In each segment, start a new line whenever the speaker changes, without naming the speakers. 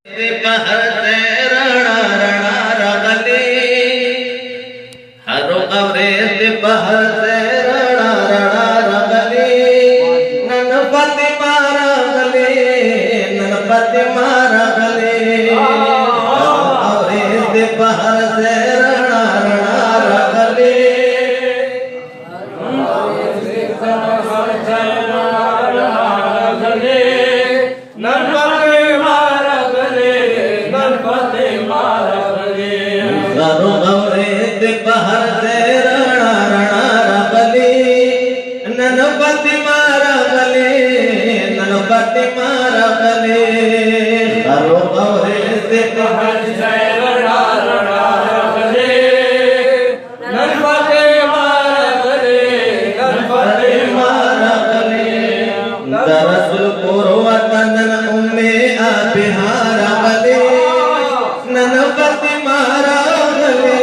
पहर से रणा रणा रगली हरो कवरे से पहर से रणा रणा रगली ननपति मारा गले ननपति मारा गले कवरे से पहर से रणा रणा रगली पहर से रणा रणा रगली ननपति मारा गले ननपति मारा गले हरो कवरे से पहर से रणा रणा रगली ननपति मारा गले ननपति मारा गले दरअसल पूर्वतन उम्मे बिहार गले ननपति मारा गले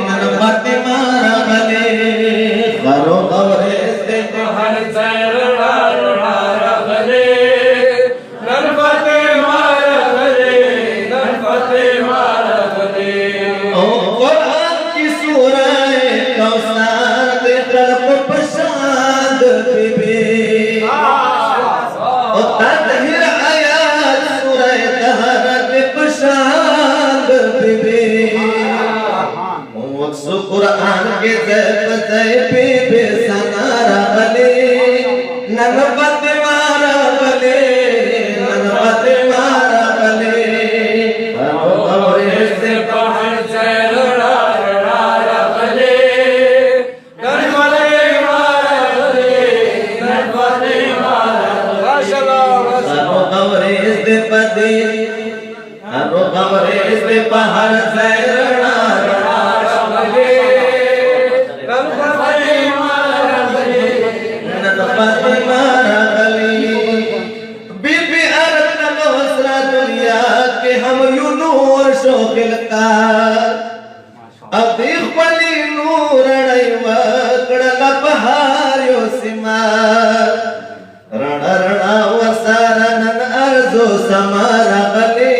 ननपति मारा गले करो कवरे से पहर से रणा रणा रगले ननपति मारा गले ननपति मारा गले ओ कुरान की सूरह कौसर दे तरफ प्रसाद बीबी ओ तदहिर आयात सूरह तहर दे प्रसाद बीबी कुरान के जप पे सनारा गले ननपति मारा गले ननपति मारा गले कवरे से पहर से रणा रणा रगले ननपति मारा गले ननपति मारा कवरे से पति कवरे से पहर से रणा रणा बीबी अर्थ नमोसरा दुनिया के हम यू नूर शोकिल का अभी पली नूर नैवा कड़ल बहारियो सिमा रण रणा वसारा नन अर्जो समारा गले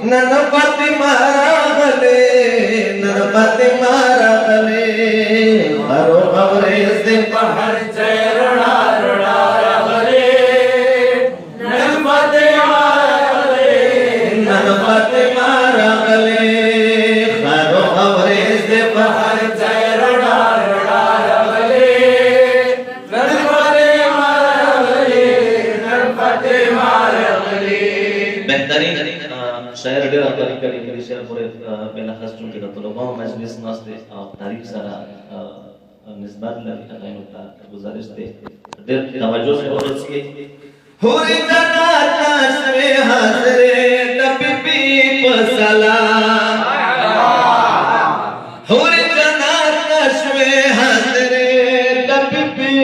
ननपति मारा गले ननपति मारा गले हरो कवरे से पहर से रणा रणा रगले ननपति मारा गले ननपति मारा गले हरो कवरे से पहर से रणा रणा रगले ननपति मारा गले ननपति मारा गले बेहतरीन शायर डेरा करी करी करी शेर पूरे पहला हस्टूं के तो लोगों मजलिस नास्ते तारीख सारा निस्बत लगी है होता गुजारिश दे दिल तवज्जो से और इसकी हुरी जन्नत नशवे हजरे तबीबी सलाम हुरी जन्नत नशवे हजरे तबीबी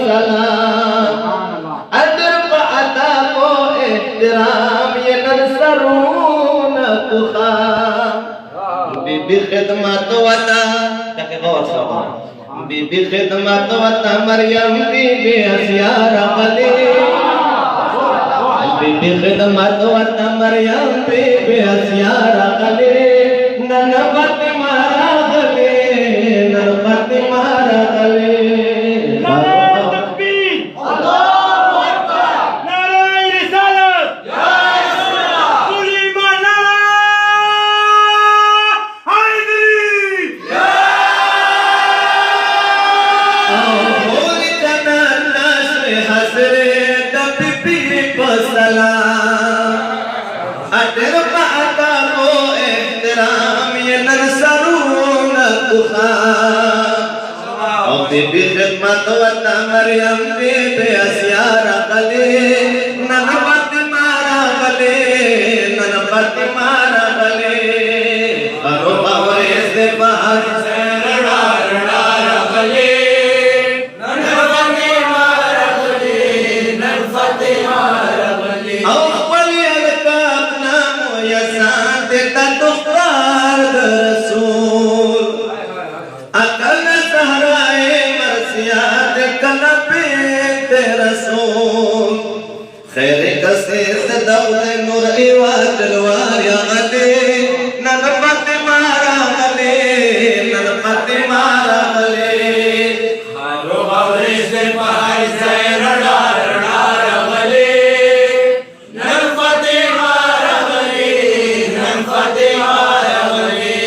सलाम अदब अदा को एहतराम ये नसरून तुखाम बीबी खिदमत वता ताकि गौर से बीबी खिदमत वता मरियम बीबी हसियारा गले बीबी खिदमत वता मरियम बीबी हसियारा गले ननपति मारा गले ननपति मारा गले बीबी खिदमत वता मरियम बीबी हसियारा गले ननपति मारा गले ननपति मारा गले हरो कवरे से पहर से रणा रणा रगले ननपति मारा गले ननपति मारा गले अव्वलियत का अपना मोयसान देता तुख्तार रसूल अकल सहराए मरसियात कलबे रसूल खैर कसे दौले नूर गली वा तलवार या गले नन फातिमा गले नन फातिमा गले
खारो खबरे से पहाड़ जैर डार डार गले नन फातिमा गले नन फातिमा गले।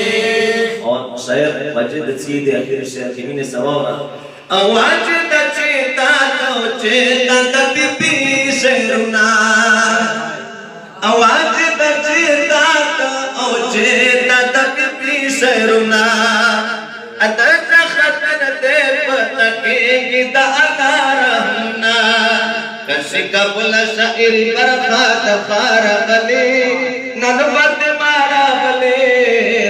और शायर मजिद सीधे आखिर शेर की मैंने सवाल आवाज दचेता तो चेता तपी शरुना आवाज दचेता तो चेता तपी शरुना अदर खतर दे पतके दादा रहना कसी कबुल शायर बरखात खार गले नन फातिमा गले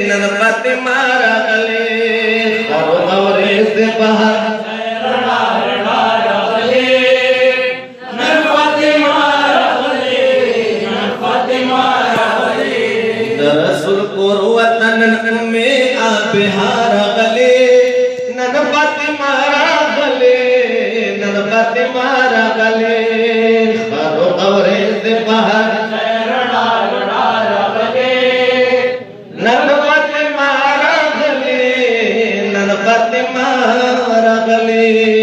नन फातिमा गले और से बाहर रसूल को वतन में आ बिहार गले नन फातिमा गले नन फातिमा गले खारो खबरे से बाहर नन फातिमा गले नन फातिमा गले।